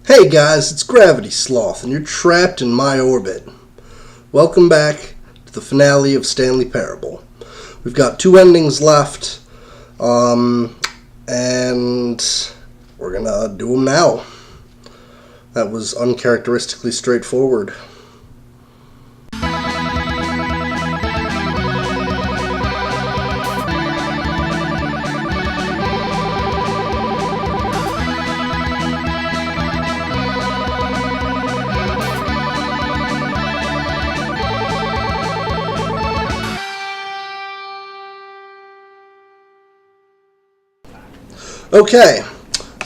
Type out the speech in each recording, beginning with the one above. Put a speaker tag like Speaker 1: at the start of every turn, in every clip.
Speaker 1: Hey guys, it's Gravity Sloth, and you're trapped in my orbit. Welcome back to the finale of Stanley Parable. We've got two endings left, and we're gonna do them now. That was uncharacteristically straightforward. Okay,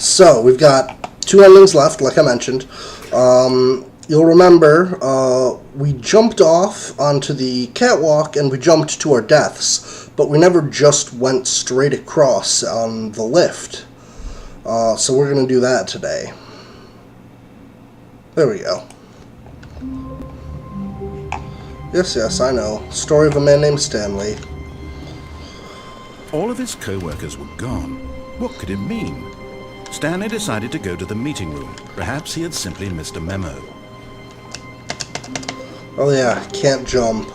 Speaker 1: so we've got two endings left, like I mentioned. You'll remember we jumped off onto the catwalk and we jumped to our deaths, but we never just went straight across on the lift. So we're going to do that today. There we go. Yes, I know. Story of a man named Stanley.
Speaker 2: All of his co-workers were gone. What could it mean? Stanley decided to go to the meeting room. Perhaps he had simply missed a memo.
Speaker 1: Oh yeah, can't jump.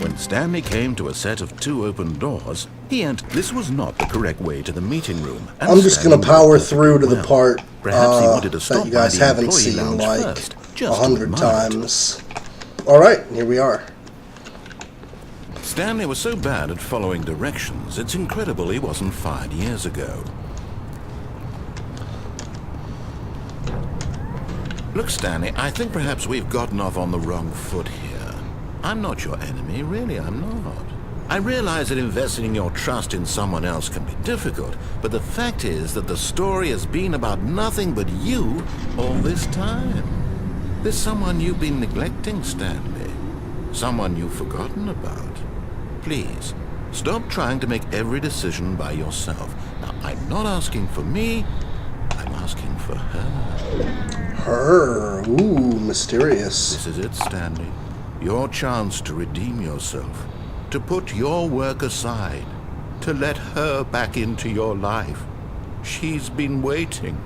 Speaker 2: When Stanley came to a set of two open doors, he entered. This was not the correct way to the meeting room.
Speaker 1: I'm just going to power through to the part
Speaker 2: Perhaps he wanted to stop
Speaker 1: that you guys
Speaker 2: by the
Speaker 1: haven't
Speaker 2: employee
Speaker 1: seen
Speaker 2: lounge
Speaker 1: like
Speaker 2: first, just
Speaker 1: 100
Speaker 2: to admire it.
Speaker 1: times. Alright, here we are.
Speaker 2: Stanley was so bad at following directions, it's incredible he wasn't fired years ago. Look, Stanley, I think perhaps we've gotten off on the wrong foot here. I'm not your enemy, really, I'm not. I realize that investing your trust in someone else can be difficult, but the fact is that the story has been about nothing but you all this time. There's someone you've been neglecting, Stanley. Someone you've forgotten about. Please, stop trying to make every decision by yourself. Now, I'm not asking for me, I'm asking for her.
Speaker 1: Her? Ooh, mysterious.
Speaker 2: This is it, Stanley. Your chance to redeem yourself. To put your work aside. To let her back into your life. She's been waiting.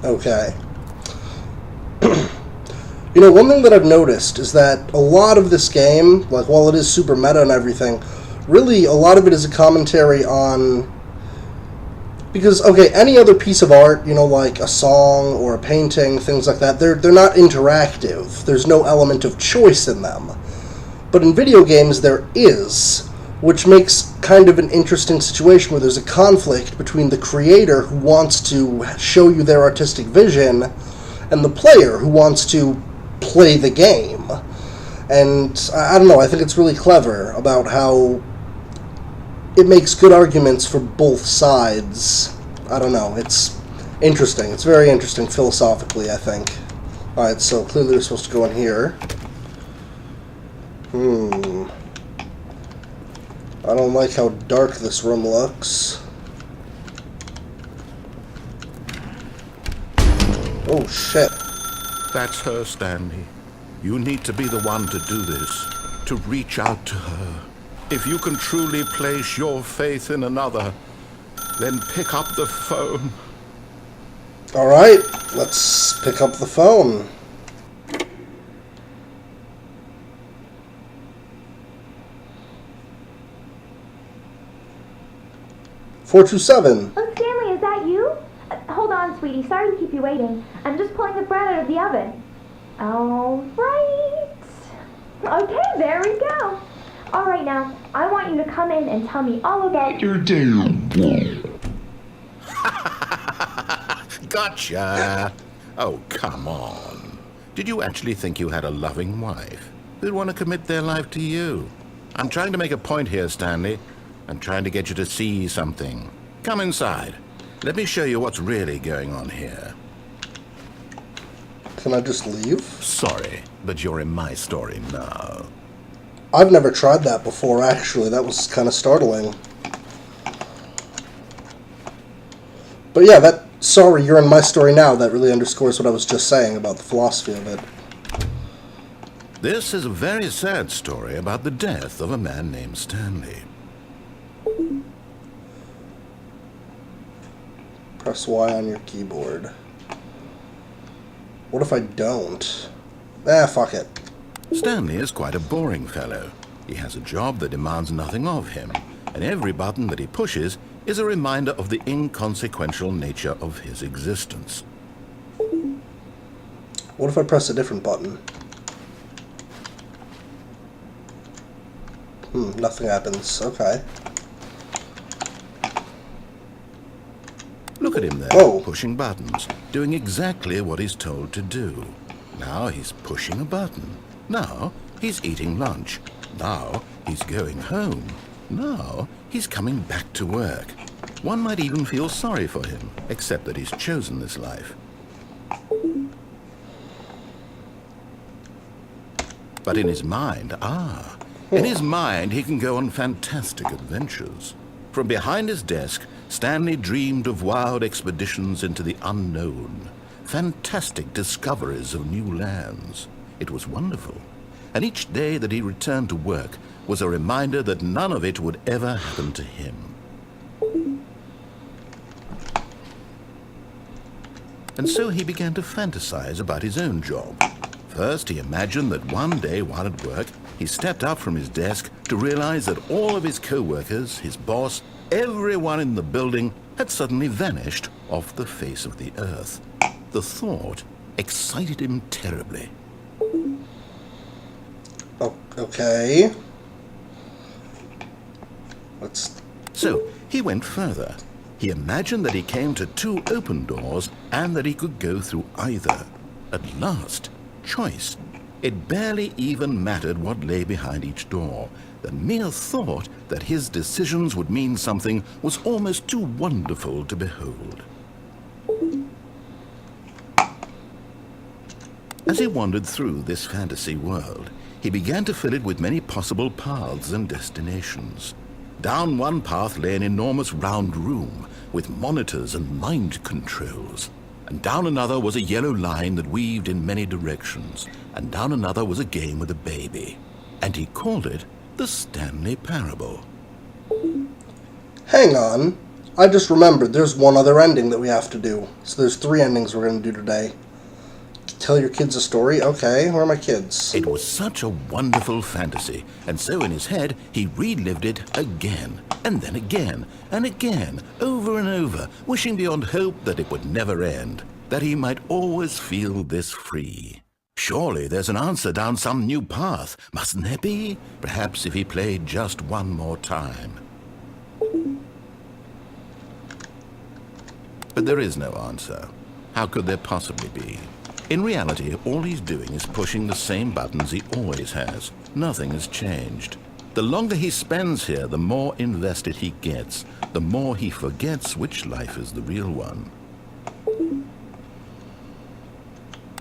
Speaker 1: Okay. You know, one thing that I've noticed is that a lot of this game, like while it is super meta and everything, really a lot of it is a commentary on... Because, okay, any other piece of art, you know, like a song or a painting, things like that, they're not interactive. There's no element of choice in them. But in video games, there is, which makes kind of an interesting situation where there's a conflict between the creator who wants to show you their artistic vision and the player who wants to play the game. And I don't know, I think it's really clever about how it makes good arguments for both sides. I don't know, it's interesting. It's very interesting philosophically, I think. Alright, so clearly we're supposed to go in here. I don't like how dark this room looks. Oh shit.
Speaker 2: That's her, Stanley. You need to be the one to do this. To reach out to her. If you can truly place your faith in another, then pick up the phone.
Speaker 1: Alright, let's pick up the phone. "427.
Speaker 3: Oh, Stanley, is that you? Hold on, sweetie. Sorry to keep you waiting. I'm just pulling the bread out of the oven. All right. Okay, there we go. All right, now, I want you to come in and tell me all about your day.
Speaker 2: Gotcha! Oh, come on. Did you actually think you had a loving wife who'd want to commit their life to you? I'm trying to make a point here, Stanley. I'm trying to get you to see something. Come inside. Let me show you what's really going on here.
Speaker 1: Can I just leave?
Speaker 2: Sorry, but you're in my story now.
Speaker 1: I've never tried that before, actually. That was kind of startling. But yeah, that "sorry, you're in my story now," that really underscores what I was just saying about the philosophy of it.
Speaker 2: This is a very sad story about the death of a man named Stanley.
Speaker 1: Press Y on your keyboard. What if I don't? Fuck it.
Speaker 2: Stanley is quite a boring fellow. He has a job that demands nothing of him, and every button that he pushes is a reminder of the inconsequential nature of his existence.
Speaker 1: What if I press a different button? Nothing happens. Okay.
Speaker 2: Look at him there,
Speaker 1: Whoa.
Speaker 2: pushing buttons, doing exactly what he's told to do. Now he's pushing a button. Now he's eating lunch. Now he's going home. Now he's coming back to work. One might even feel sorry for him, except that he's chosen this life. But in his mind, in his mind he can go on fantastic adventures. From behind his desk, Stanley dreamed of wild expeditions into the unknown, fantastic discoveries of new lands. It was wonderful, and each day that he returned to work was a reminder that none of it would ever happen to him. And so he began to fantasize about his own job. First, he imagined that one day while at work, he stepped up from his desk to realize that all of his co-workers, his boss, everyone in the building had suddenly vanished off the face of the earth. The thought excited him terribly.
Speaker 1: Okay.
Speaker 2: So he went further. He imagined that he came to two open doors and that he could go through either. At last, choice. It barely even mattered what lay behind each door. The mere thought that his decisions would mean something was almost too wonderful to behold. As he wandered through this fantasy world, he began to fill it with many possible paths and destinations. Down one path lay an enormous round room with monitors and mind controls. And down another was a yellow line that weaved in many directions. And down another was a game with a baby. And he called it the Stanley Parable.
Speaker 1: Hang on. I just remembered there's one other ending that we have to do. So there's 3 endings we're going to do today. Tell your kids a story? Okay, where are my kids?
Speaker 2: It was such a wonderful fantasy, and so in his head he relived it again, and then again, and again, over and over, wishing beyond hope that it would never end, that he might always feel this free. Surely there's an answer down some new path, mustn't there be? Perhaps if he played just one more time. But there is no answer. How could there possibly be? In reality, all he's doing is pushing the same buttons he always has. Nothing has changed. The longer he spends here, the more invested he gets, the more he forgets which life is the real one.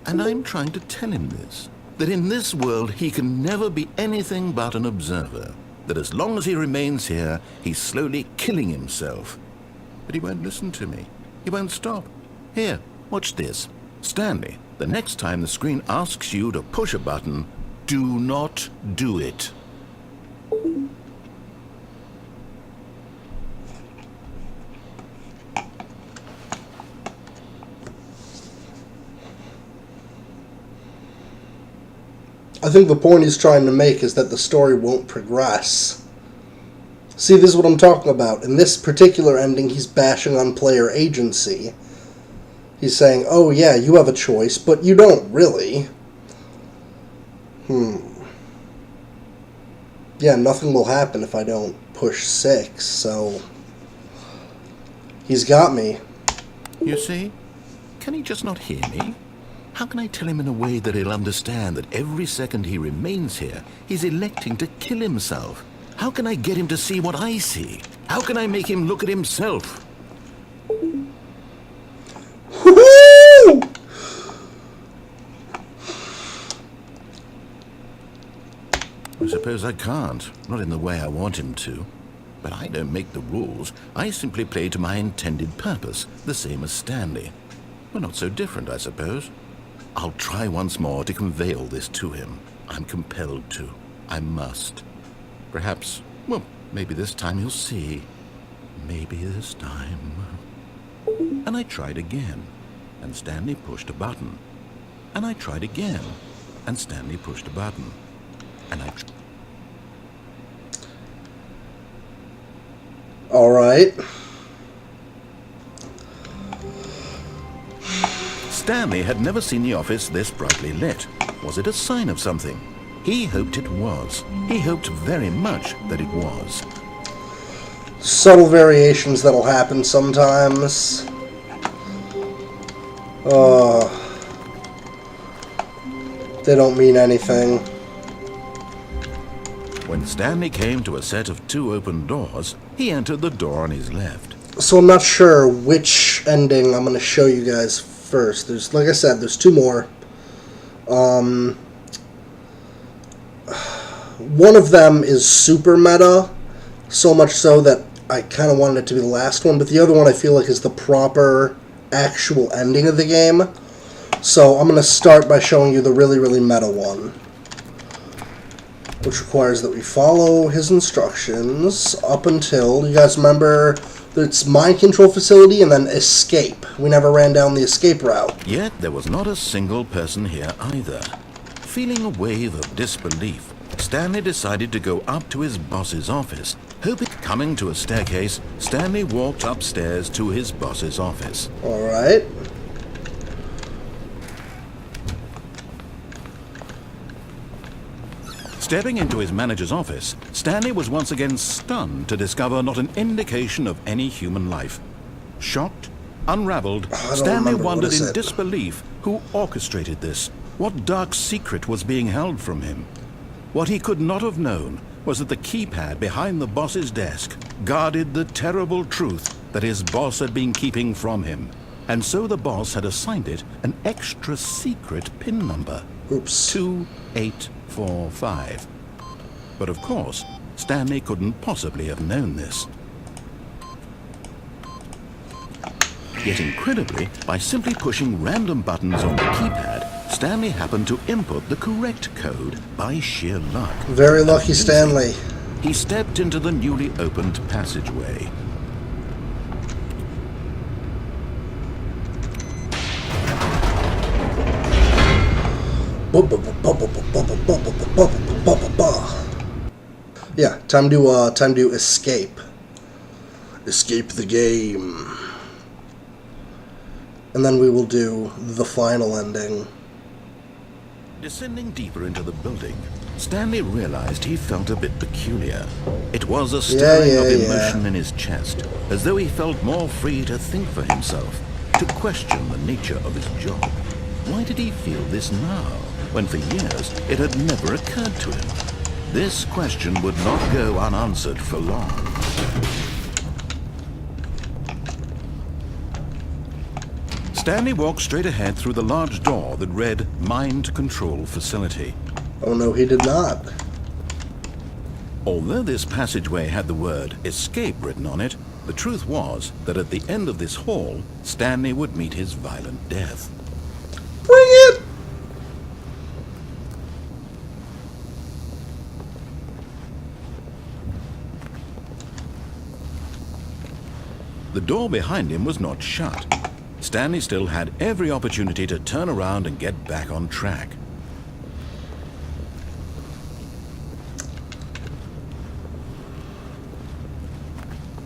Speaker 2: And I'm trying to tell him this, that in this world he can never be anything but an observer, that as long as he remains here, he's slowly killing himself. But he won't listen to me. He won't stop. Here, watch this. Stanley, the next time the screen asks you to push a button, do not do it.
Speaker 1: I think the point he's trying to make is that the story won't progress. See, this is what I'm talking about. In this particular ending, he's bashing on player agency. He's saying, oh yeah, you have a choice, but you don't really. Yeah, nothing will happen if I don't push 6, so... He's got me.
Speaker 2: You see? Can he just not hear me? How can I tell him in a way that he'll understand that every second he remains here, he's electing to kill himself? How can I get him to see what I see? How can I make him look at himself?
Speaker 1: Woo-hoo!
Speaker 2: I suppose I can't, not in the way I want him to. But I don't make the rules. I simply play to my intended purpose, the same as Stanley. We're not so different, I suppose. I'll try once more to convey all this to him. I'm compelled to. I must. Perhaps, well, maybe this time he'll see. Maybe this time... And I tried again, and Stanley pushed a button. And I tried again, and Stanley pushed a button. And I...
Speaker 1: All right.
Speaker 2: Stanley had never seen the office this brightly lit. Was it a sign of something? He hoped it was. He hoped very much that it was.
Speaker 1: Subtle variations that'll happen sometimes. They don't mean anything.
Speaker 2: When Stanley came to a set of 2 open doors, he entered the door on his left.
Speaker 1: So I'm not sure which ending I'm going to show you guys first. There's, like I said, there's 2 more. One of them is super meta, so much so that I kind of wanted it to be the last one, but the other one I feel like is the proper actual ending of the game. So I'm going to start by showing you the really, really meta one, which requires that we follow his instructions up until, you guys remember, it's mind control facility and then escape. We never ran down the escape route.
Speaker 2: Yet there was not a single person here either. Feeling a wave of disbelief, Stanley decided to go up to his boss's office. Hoping, coming to a staircase, Stanley walked upstairs to his boss's office.
Speaker 1: All right.
Speaker 2: Stepping into his manager's office, Stanley was once again stunned to discover not an indication of any human life. Shocked, unraveled, Stanley wondered in disbelief who orchestrated this. What dark secret was being held from him? What he could not have known was that the keypad behind the boss's desk guarded the terrible truth that his boss had been keeping from him. And so the boss had assigned it an extra secret PIN number.
Speaker 1: Oops.
Speaker 2: 2845. But of course, Stanley couldn't possibly have known this. Yet incredibly, by simply pushing random buttons on the keypad, Stanley happened to input the correct code by sheer luck.
Speaker 1: Very lucky, Stanley.
Speaker 2: He stepped into the newly opened passageway.
Speaker 1: Yeah, time to escape. Escape the game. And then we will do the final ending.
Speaker 2: Descending deeper into the building, Stanley realized he felt a bit peculiar. It was a stirring of emotion in his chest, as though he felt more free to think for himself, to question the nature of his job. Why did he feel this now, when for years it had never occurred to him? This question would not go unanswered for long. Stanley walked straight ahead through the large door that read Mind Control Facility.
Speaker 1: Oh no, he did not.
Speaker 2: Although this passageway had the word Escape written on it, the truth was that at the end of this hall, Stanley would meet his violent death.
Speaker 1: Bring it!
Speaker 2: The door behind him was not shut. Stanley still had every opportunity to turn around and get back on track.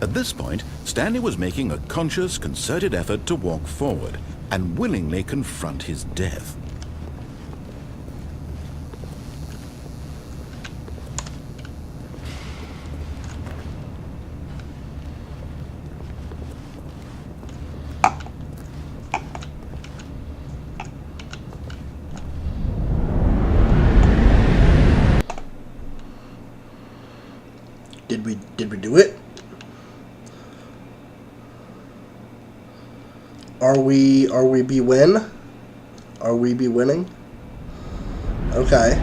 Speaker 2: At this point, Stanley was making a conscious, concerted effort to walk forward and willingly confront his death.
Speaker 1: Did we do it? Are we be win? Are we be winning? Okay.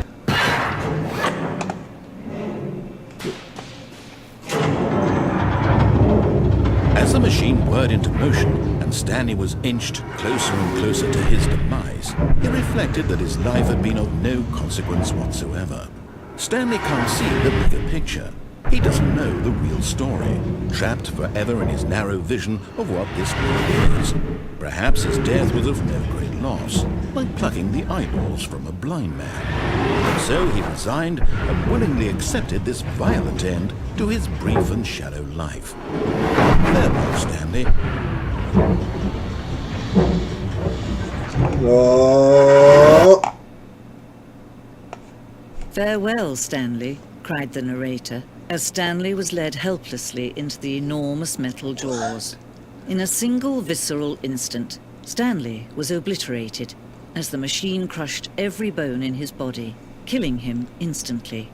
Speaker 2: As the machine whirred into motion and Stanley was inched closer and closer to his demise, he reflected that his life had been of no consequence whatsoever. Stanley can't see the bigger picture. He doesn't know the real story, trapped forever in his narrow vision of what this world is. Perhaps his death was of no great loss, like plucking the eyeballs from a blind man. And so he resigned and willingly accepted this violent end to his brief and shallow life. Farewell, Stanley.
Speaker 1: Oh.
Speaker 4: "Farewell, Stanley," cried the narrator, as Stanley was led helplessly into the enormous metal jaws. In a single visceral instant, Stanley was obliterated, as the machine crushed every bone in his body, killing him instantly.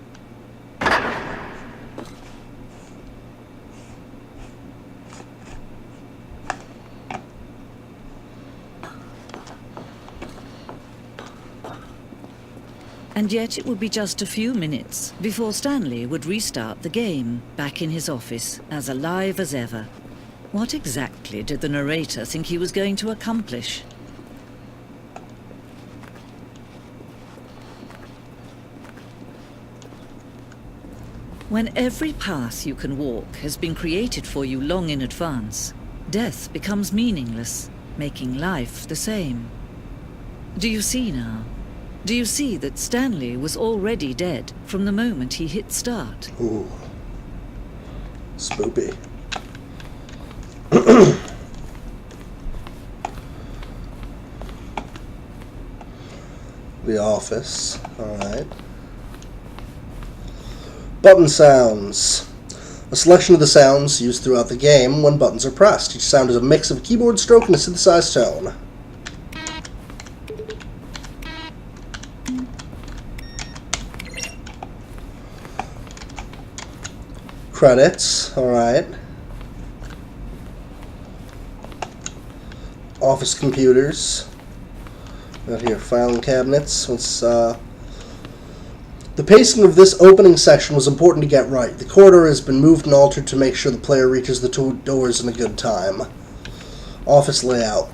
Speaker 4: And yet it would be just a few minutes before Stanley would restart the game, back in his office, as alive as ever. What exactly did the narrator think he was going to accomplish? When every path you can walk has been created for you long in advance, death becomes meaningless, making life the same. Do you see now? Do you see that Stanley was already dead from the moment he hit start?
Speaker 1: Ooh. Spoopy. The office. Alright. Button sounds. A selection of the sounds used throughout the game when buttons are pressed. Each sound is a mix of a keyboard stroke and a synthesized tone. Credits, alright. Office computers. Got here filing cabinets. The pacing of this opening section was important to get right. The corridor has been moved and altered to make sure the player reaches the two doors in a good time. Office layout.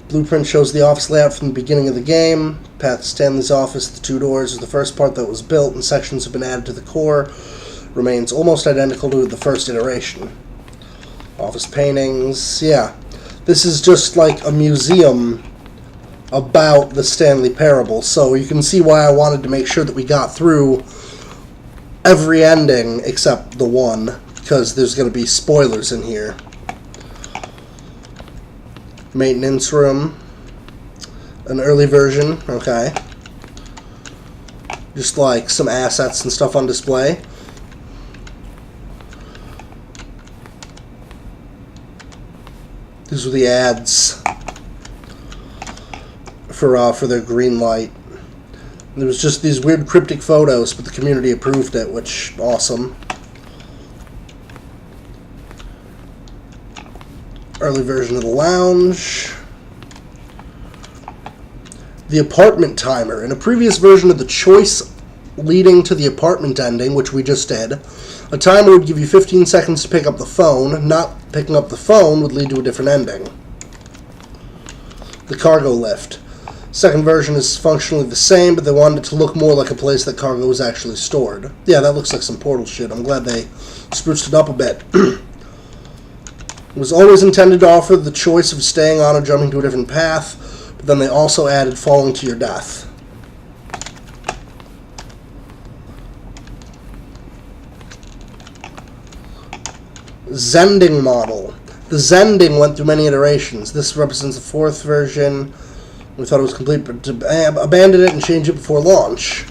Speaker 1: Blueprint shows the office layout from the beginning of the game. Path to Stanley's office, the two doors, is the first part that was built, and sections have been added to the core. Remains almost identical to the first iteration. Office paintings, yeah. This is just like a museum about the Stanley Parable, so you can see why I wanted to make sure that we got through every ending except the one, because there's going to be spoilers in here. Maintenance room. An early version, okay. Just like some assets and stuff on display. These were the ads for their green light. There was just these weird cryptic photos, but the community approved it, which awesome. Early version of the lounge. The apartment timer. In a previous version of the choice leading to the apartment ending, which we just did, a timer would give you 15 seconds to pick up the phone. Not picking up the phone would lead to a different ending. The cargo lift. Second version is functionally the same, but they wanted it to look more like a place that cargo was actually stored. Yeah, that looks like some Portal shit. I'm glad they spruced it up a bit. It was always intended to offer the choice of staying on or jumping to a different path, but then they also added falling to your death. Zending model. The Zending went through many iterations. This represents the fourth version. We thought it was complete, but abandoned it and changed it before launch.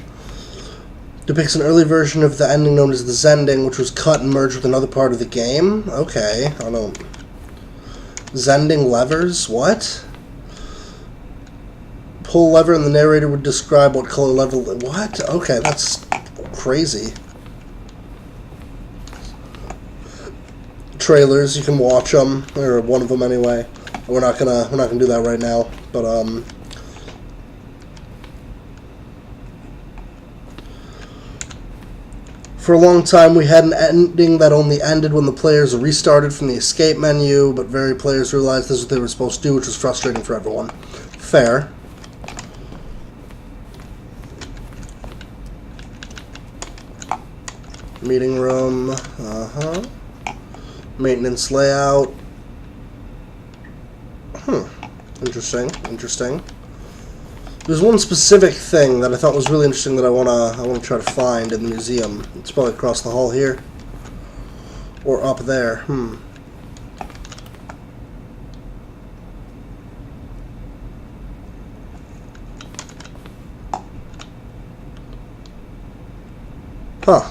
Speaker 1: Depicts an early version of the ending known as the Zending, which was cut and merged with another part of the game. Okay, I don't... Zending levers? What? Pull lever and the narrator would describe what color level... What? Okay, that's crazy. Trailers, you can watch them, or one of them anyway. We're not gonna do that right now, but for a long time we had an ending that only ended when the players restarted from the escape menu, but very players realized this is what they were supposed to do, which was frustrating for everyone. Fair. Meeting room. Maintenance layout. Interesting. There's one specific thing that I thought was really interesting that I wanna try to find in the museum. It's probably across the hall here. Or up there. Huh.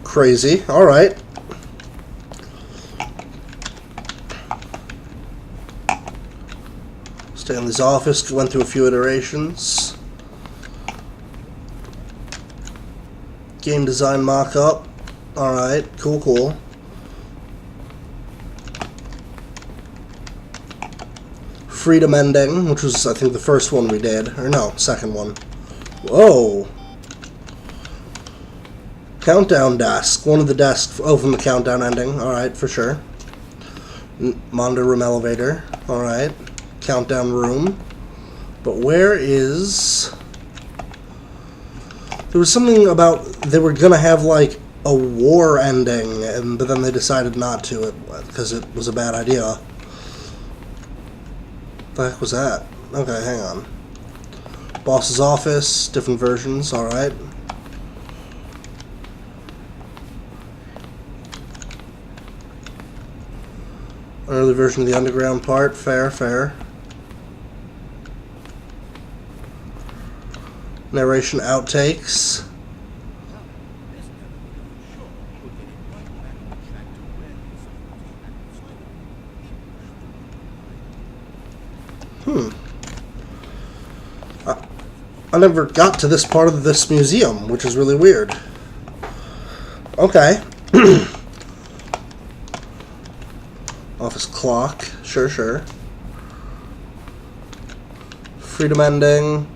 Speaker 1: Crazy. Alright. Stanley's office went through a few iterations. Game design mock-up. Alright. Cool. Freedom ending, which was, I think, the first one we did. Or no, second one. Whoa. Countdown desk. One of the desks. Oh, from the countdown ending. Alright, for sure. Monitor room elevator. Alright. Countdown room. But where is... There was something about they were going to have, like, a war ending, but then they decided not to because it was a bad idea. What the heck was that? Okay, hang on. Boss's office, different versions, alright. An early version of the underground part, fair. Narration outtakes. I never got to this part of this museum, which is really weird. Okay. Office clock. Sure. Freedom ending.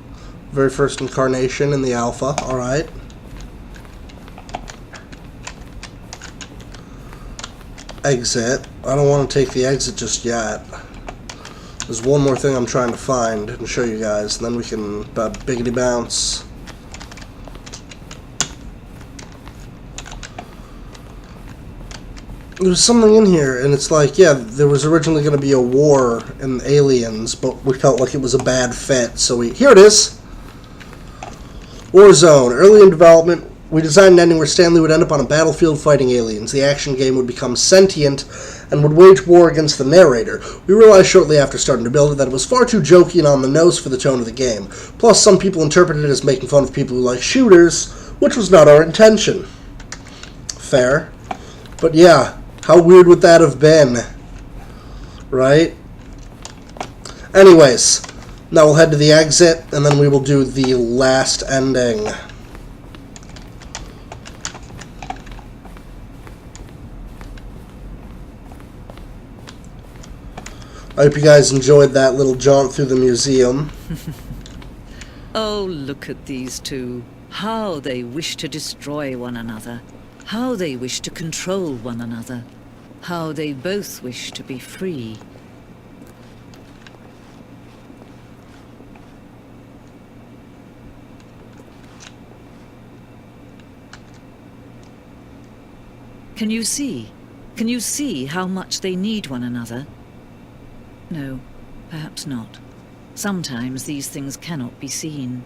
Speaker 1: Very first incarnation in the alpha. Alright. Exit. I don't want to take the exit just yet. There's one more thing I'm trying to find and show you guys, and then we can biggity bounce. There's something in here, and it's like, yeah, there was originally going to be a war in Aliens, but we felt like it was a bad fit, so here it is! Warzone. Early in development, we designed an ending where Stanley would end up on a battlefield fighting aliens. The action game would become sentient and would wage war against the narrator. We realized shortly after starting to build it that it was far too jokey and on the nose for the tone of the game. Plus, some people interpreted it as making fun of people who like shooters, which was not our intention. Fair. But yeah, how weird would that have been? Right? Anyways, now we'll head to the exit, and then we will do the last ending. I hope you guys enjoyed that little jaunt through the museum.
Speaker 4: Oh, look at these two. How they wish to destroy one another. How they wish to control one another. How they both wish to be free. Can you see? Can you see how much they need one another? No, perhaps not. Sometimes these things cannot be seen.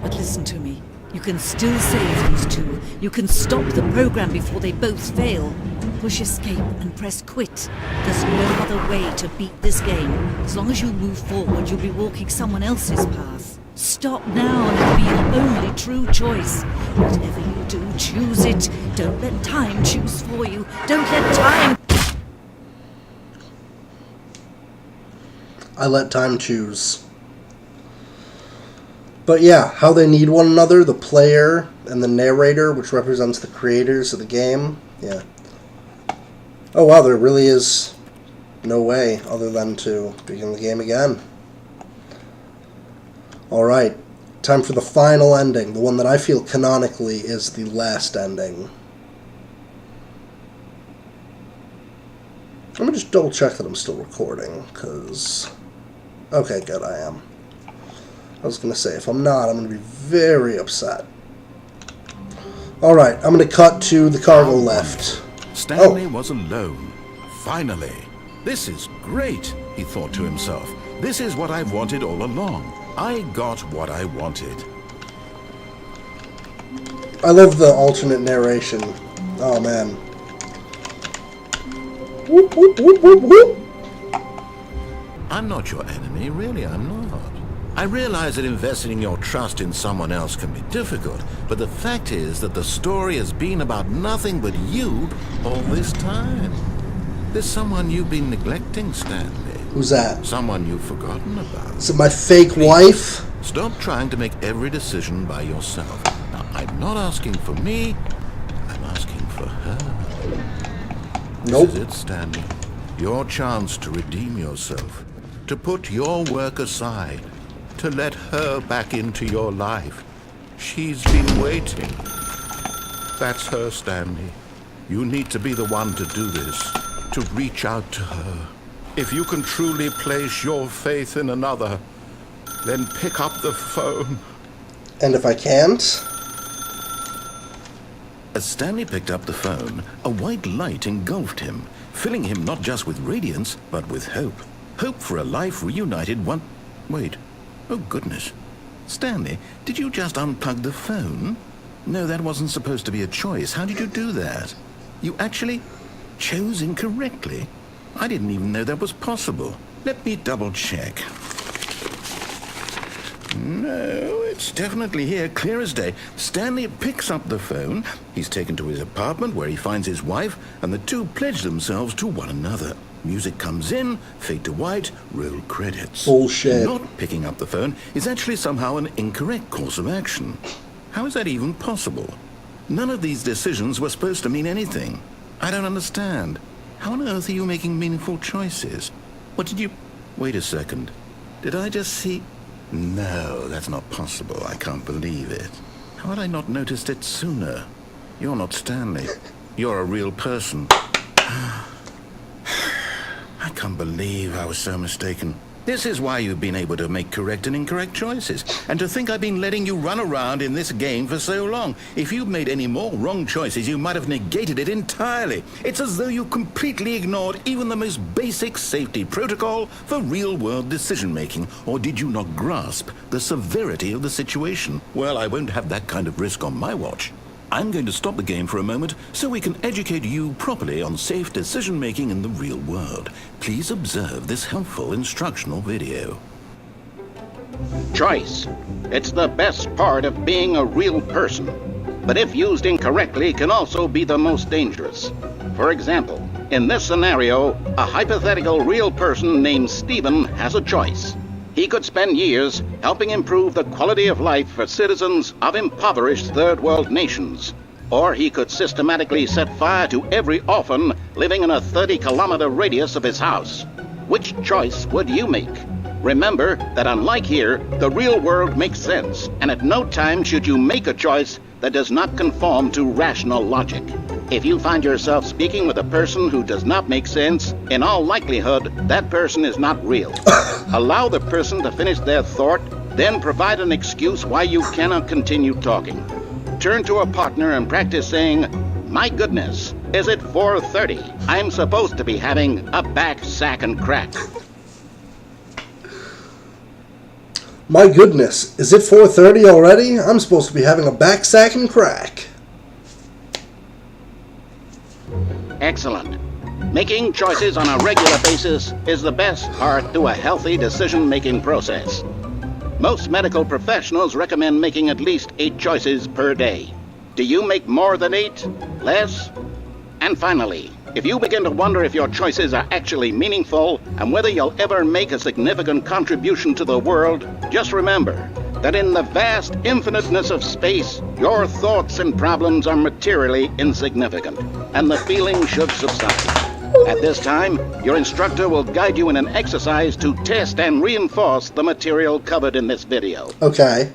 Speaker 4: But listen to me. You can still save these two. You can stop the program before they both fail. Push escape and press quit. There's no other way to beat this game. As long as you move forward, you'll be walking someone else's path. Stop now and it'll be your only true choice. Whatever you do, choose it. Don't let time choose for you. Don't let time...
Speaker 1: I let time choose. But yeah, how they need one another, the player and the narrator, which represents the creators of the game. Yeah. Oh wow, there really is no way other than to begin the game again. Alright, time for the final ending, the one that I feel canonically is the last ending. Let me just double check that I'm still recording, because... Okay, good, I am. I was going to say, if I'm not, I'm going to be very upset. Alright, I'm going to cut to the cargo lift.
Speaker 2: Stanley was alone. Finally. This is great, he thought to himself. This is what I've wanted all along. I got what I wanted.
Speaker 1: I love the alternate narration. Oh, man. Whoop, whoop, whoop, whoop, whoop.
Speaker 2: I'm not your enemy, really, I'm not. I realize that investing your trust in someone else can be difficult, but the fact is that the story has been about nothing but you all this time. There's someone you've been neglecting, Stanley.
Speaker 1: Who's that?
Speaker 2: Someone you've forgotten about.
Speaker 1: Is it my fake wife?
Speaker 2: Stop trying to make every decision by yourself. Now, I'm not asking for me, I'm asking for her.
Speaker 1: Nope.
Speaker 2: This is it, Stanley. Your chance to redeem yourself. To put your work aside. To let her back into your life. She's been waiting. That's her, Stanley. You need to be the one to do this. To reach out to her. If you can truly place your faith in another, then pick up the phone.
Speaker 1: And if I can't?
Speaker 2: As Stanley picked up the phone, a white light engulfed him, filling him not just with radiance, but with hope. Hope for a life reunited one... Wait. Oh, goodness. Stanley, did you just unplug the phone? No, that wasn't supposed to be a choice. How did you do that? You actually chose incorrectly? I didn't even know that was possible. Let me double check. No, it's definitely here, clear as day. Stanley picks up the phone. He's taken to his apartment where he finds his wife, and the two pledge themselves to one another. Music comes in, fade to white, roll credits.
Speaker 1: Bullshit.
Speaker 2: Not picking up the phone is actually somehow an incorrect course of action. How is that even possible? None of these decisions were supposed to mean anything. I don't understand. How on earth are you making meaningful choices? What did you... Wait a second. Did I just see... No, that's not possible. I can't believe it. How had I not noticed it sooner? You're not Stanley. You're a real person. I can't believe I was so mistaken. This is why you've been able to make correct and incorrect choices. And to think I've been letting you run around in this game for so long. If you'd made any more wrong choices, you might have negated it entirely. It's as though you completely ignored even the most basic safety protocol for real-world decision-making. Or did you not grasp the severity of the situation? Well, I won't have that kind of risk on my watch. I'm going to stop the game for a moment so we can educate you properly on safe decision-making in the real world. Please observe this helpful instructional video.
Speaker 5: Choice. It's the best part of being a real person. But if used incorrectly, can also be the most dangerous. For example, in this scenario, a hypothetical real person named Stephen has a choice. He could spend years helping improve the quality of life for citizens of impoverished third world nations. Or he could systematically set fire to every orphan living in a 30-kilometer radius of his house. Which choice would you make? Remember that unlike here, the real world makes sense, and at no time should you make a choice that does not conform to rational logic. If you find yourself speaking with a person who does not make sense, in all likelihood, that person is not real. Allow the person to finish their thought, then provide an excuse why you cannot continue talking. Turn to a partner and practice saying, "My goodness, is it 4:30? I'm supposed to be having a back sack and crack."
Speaker 1: My goodness, is it 4:30 already? I'm supposed to be having a back sack and crack.
Speaker 5: Excellent. Making choices on a regular basis is the best part to a healthy decision-making process. Most medical professionals recommend making at least 8 choices per day. Do you make more than 8? Less? And finally, if you begin to wonder if your choices are actually meaningful and whether you'll ever make a significant contribution to the world, just remember that in the vast infiniteness of space, your thoughts and problems are materially insignificant, and the feeling should subside. At this time, your instructor will guide you in an exercise to test and reinforce the material covered in this video.
Speaker 1: Okay.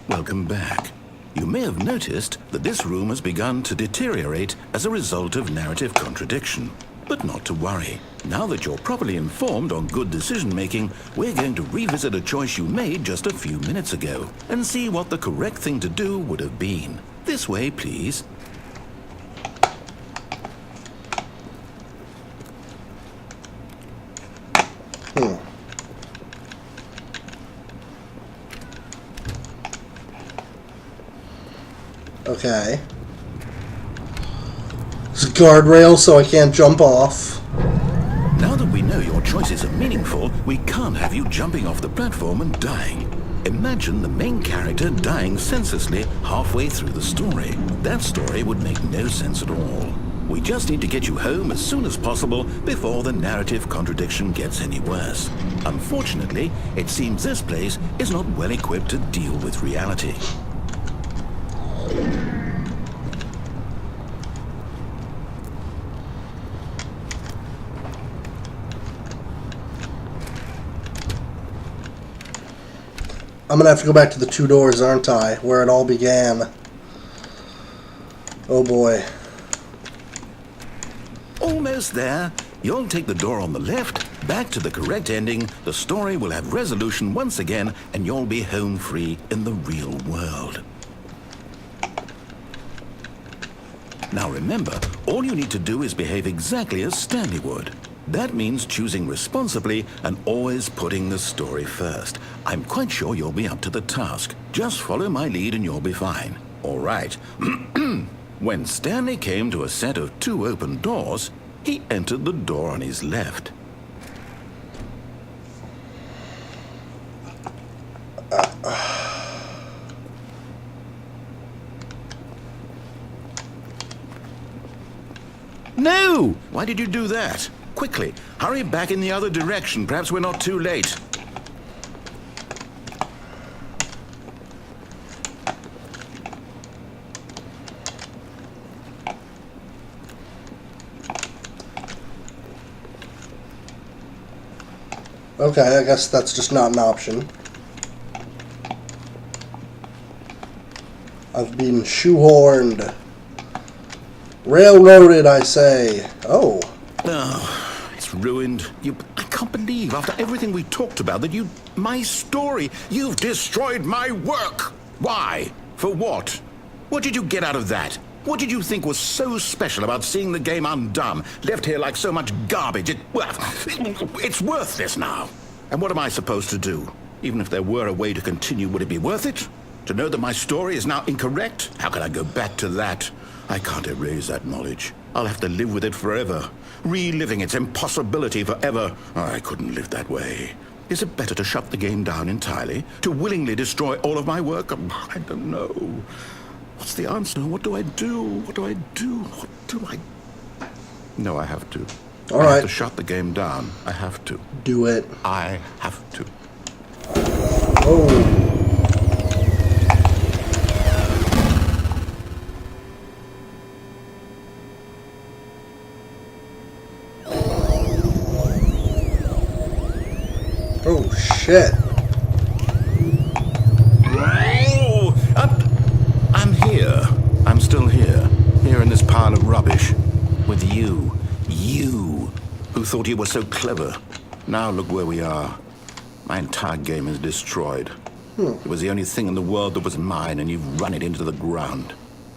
Speaker 2: Welcome back. You may have noticed that this room has begun to deteriorate as a result of narrative contradiction. But not to worry. Now that you're properly informed on good decision-making, we're going to revisit a choice you made just a few minutes ago and see what the correct thing to do would have been. This way, please.
Speaker 1: Okay. There's a guardrail so I can't jump off.
Speaker 2: Now that we know your choices are meaningful, we can't have you jumping off the platform and dying. Imagine the main character dying senselessly halfway through the story. That story would make no sense at all. We just need to get you home as soon as possible before the narrative contradiction gets any worse. Unfortunately, it seems this place is not well equipped to deal with reality.
Speaker 1: I'm gonna have to go back to the 2 doors, aren't I? Where it all began. Oh boy.
Speaker 2: Almost there. You'll take the door on the left, back to the correct ending, the story will have resolution once again, and you'll be home free in the real world. Now remember, all you need to do is behave exactly as Stanley would. That means choosing responsibly and always putting the story first. I'm quite sure you'll be up to the task. Just follow my lead and you'll be fine. All right. When Stanley came to a set of 2 open doors, he entered the door on his left. No! Why did you do that? Quickly, hurry back in the other direction. Perhaps we're not too late.
Speaker 1: Okay, I guess that's just not an option. I've been shoehorned. Railroaded, I say. Oh.
Speaker 2: Oh, it's ruined. I can't believe, after everything we talked about, that my story, you've destroyed my work. Why? For what? What did you get out of that? What did you think was so special about seeing the game undone, left here like so much garbage? It's worthless now. And what am I supposed to do? Even if there were a way to continue, would it be worth it? To know that my story is now incorrect? How can I go back to that? I can't erase that knowledge. I'll have to live with it forever, reliving its impossibility forever. I couldn't live that way. Is it better to shut the game down entirely? To willingly destroy all of my work? I don't know. What's the answer? What do I do? What do I do? What do I... No, I have to.
Speaker 1: All
Speaker 2: I
Speaker 1: right.
Speaker 2: have to shut the game down. I have to.
Speaker 1: Do it.
Speaker 2: I have to.
Speaker 1: Oh. Oh, shit.
Speaker 2: Oh, I'm here. I'm still here. Here in this pile of rubbish. With you. You. Who thought you were so clever. Now look where we are. My entire game is destroyed. It was the only thing in the world that was mine, and you've run it into the ground.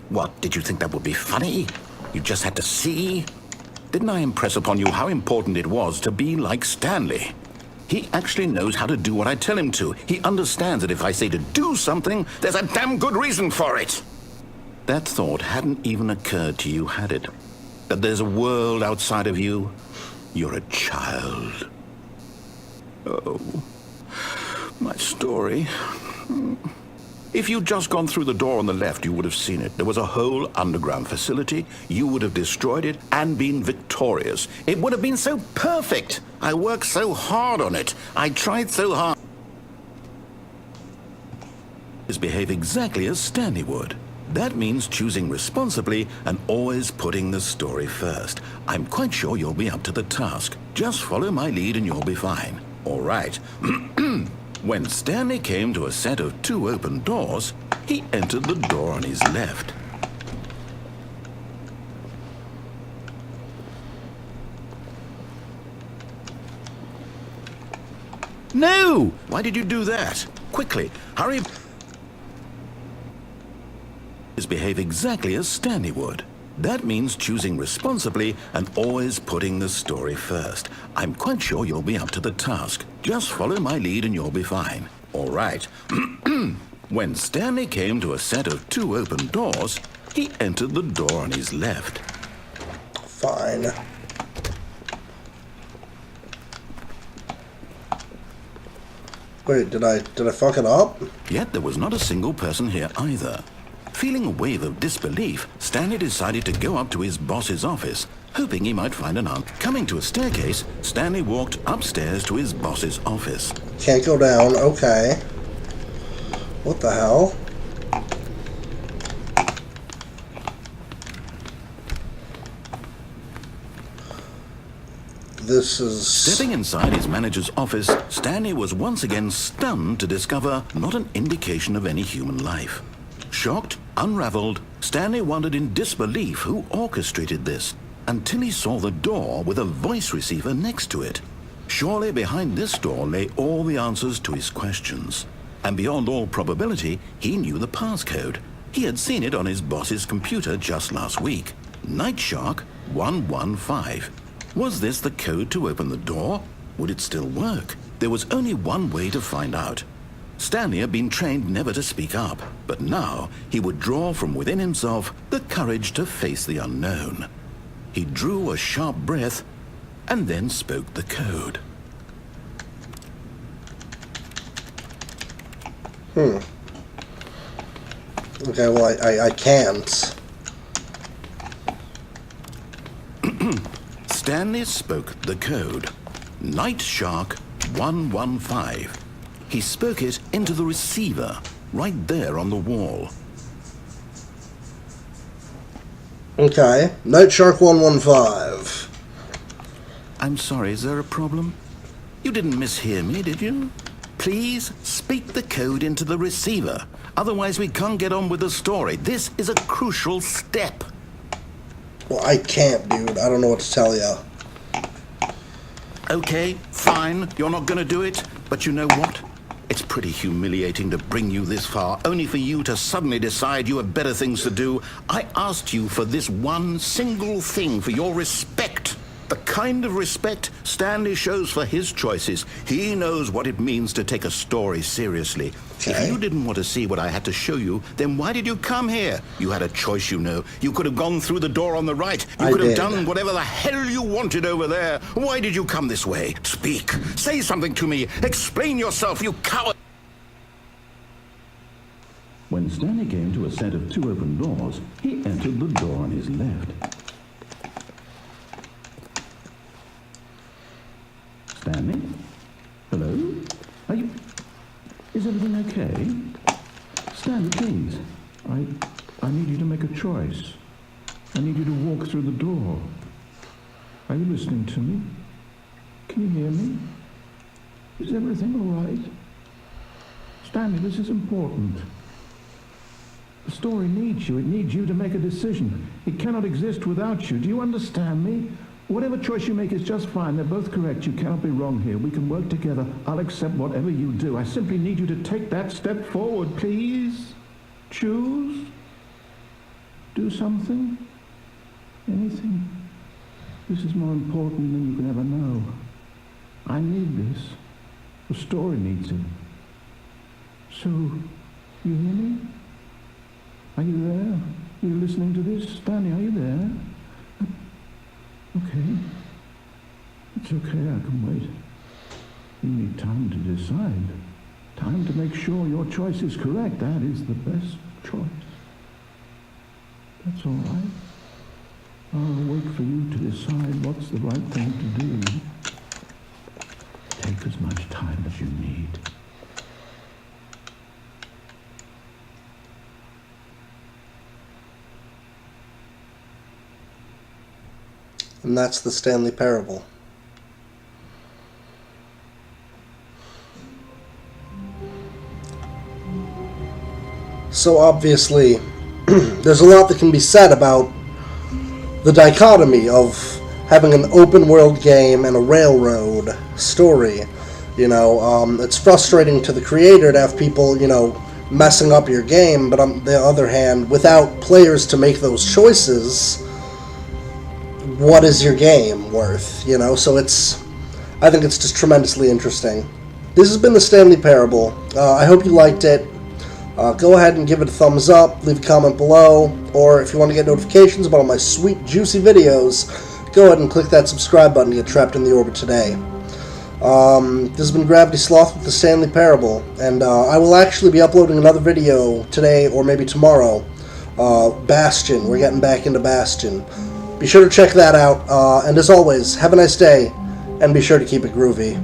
Speaker 2: What, did you think that would be funny? You just had to see? Didn't I impress upon you how important it was to be like Stanley? He actually knows how to do what I tell him to. He understands that if I say to do something, there's a damn good reason for it. That thought hadn't even occurred to you, had it? That there's a world outside of you? You're a child. Oh, my story. If you'd just gone through the door on the left, you would have seen it. There was a whole underground facility. You would have destroyed it and been victorious. It would have been so perfect. I worked so hard on it. I tried so hard. Behave exactly as Stanley would. That means choosing responsibly and always putting the story first. I'm quite sure you'll be up to the task. Just follow my lead and you'll be fine. All right. When Stanley came to a set of 2 open doors, he entered the door on his left. No! Why did you do that? Quickly, hurry. Behave exactly as Stanley would. That means choosing responsibly and always putting the story first. I'm quite sure you'll be up to the task. Just follow my lead and you'll be fine. All right. When Stanley came to a set of 2 open doors, he entered the door on his left.
Speaker 1: Fine. Wait, did I fuck it up?
Speaker 2: Yet there was not a single person here either. Feeling a wave of disbelief, Stanley decided to go up to his boss's office, hoping he might find an answer. Coming to a staircase, Stanley walked upstairs to his boss's office.
Speaker 1: Can't go down, okay. What the hell? This is...
Speaker 2: Stepping inside his manager's office, Stanley was once again stunned to discover not an indication of any human life. Shocked, unraveled, Stanley wondered in disbelief who orchestrated this, until he saw the door with a voice receiver next to it. Surely behind this door lay all the answers to his questions. And beyond all probability, he knew the passcode. He had seen it on his boss's computer just last week. Nightshark 115. Was this the code to open the door? Would it still work? There was only one way to find out. Stanley had been trained never to speak up, but now he would draw from within himself the courage to face the unknown. He drew a sharp breath and then spoke the code.
Speaker 1: Okay, well, I can't.
Speaker 2: Stanley spoke the code. Nightshark 115. He spoke it into the receiver, right there on the wall.
Speaker 1: Okay, Nightshark 115.
Speaker 2: I'm sorry, is there a problem? You didn't mishear me, did you? Please speak the code into the receiver. Otherwise we can't get on with the story. This is a crucial step.
Speaker 1: Well, I can't, dude. I don't know what to tell you.
Speaker 2: Okay, fine. You're not going to do it. But you know what? It's pretty humiliating to bring you this far, only for you to suddenly decide you have better things to do. I asked you for this one single thing, for your respect. The kind of respect Stanley shows for his choices. He knows what it means to take a story seriously.
Speaker 1: Okay.
Speaker 2: If you didn't want to see what I had to show you, then why did you come here? You had a choice, you know. You could have gone through the door on the right. You could have done whatever the hell you wanted over there. Why did you come this way? Speak. Say something to me. Explain yourself, you coward. When Stanley came to a set of 2 open doors, he entered the door on his left. Stanley? Hello? Are you... Is everything okay? Stanley, please. I need you to make a choice. I need you to walk through the door. Are you listening to me? Can you hear me? Is everything all right? Stanley, this is important. The story needs you. It needs you to make a decision. It cannot exist without you. Do you understand me? Whatever choice you make is just fine. They're both correct. You cannot be wrong here. We can work together. I'll accept whatever you do. I simply need you to take that step forward, please. Choose. Do something. Anything. This is more important than you can ever know. I need this. The story needs it. So, you hear me? Are you there? Are you listening to this? Stanley, are you there? Okay. It's okay, I can wait. You need time to decide. Time to make sure your choice is correct. That is the best choice. That's all right. I'll wait for you to decide what's the right thing to do. Take as much time as you need.
Speaker 1: And that's the Stanley Parable. So obviously, there's a lot that can be said about the dichotomy of having an open world game and a railroad story. You know, it's frustrating to the creator to have people, you know, messing up your game, but on the other hand, without players to make those choices, what is your game worth? You know, so I think it's just tremendously interesting. This has been the Stanley Parable. I hope you liked it. Go ahead and give it a thumbs up, leave a comment below, or if you want to get notifications about all my sweet, juicy videos, go ahead and click that subscribe button to get trapped in the orbit today. This has been Gravity Sloth with the Stanley Parable, and I will actually be uploading another video today or maybe tomorrow. Bastion, we're getting back into Bastion. Be sure to check that out, and as always, have a nice day, and be sure to keep it groovy.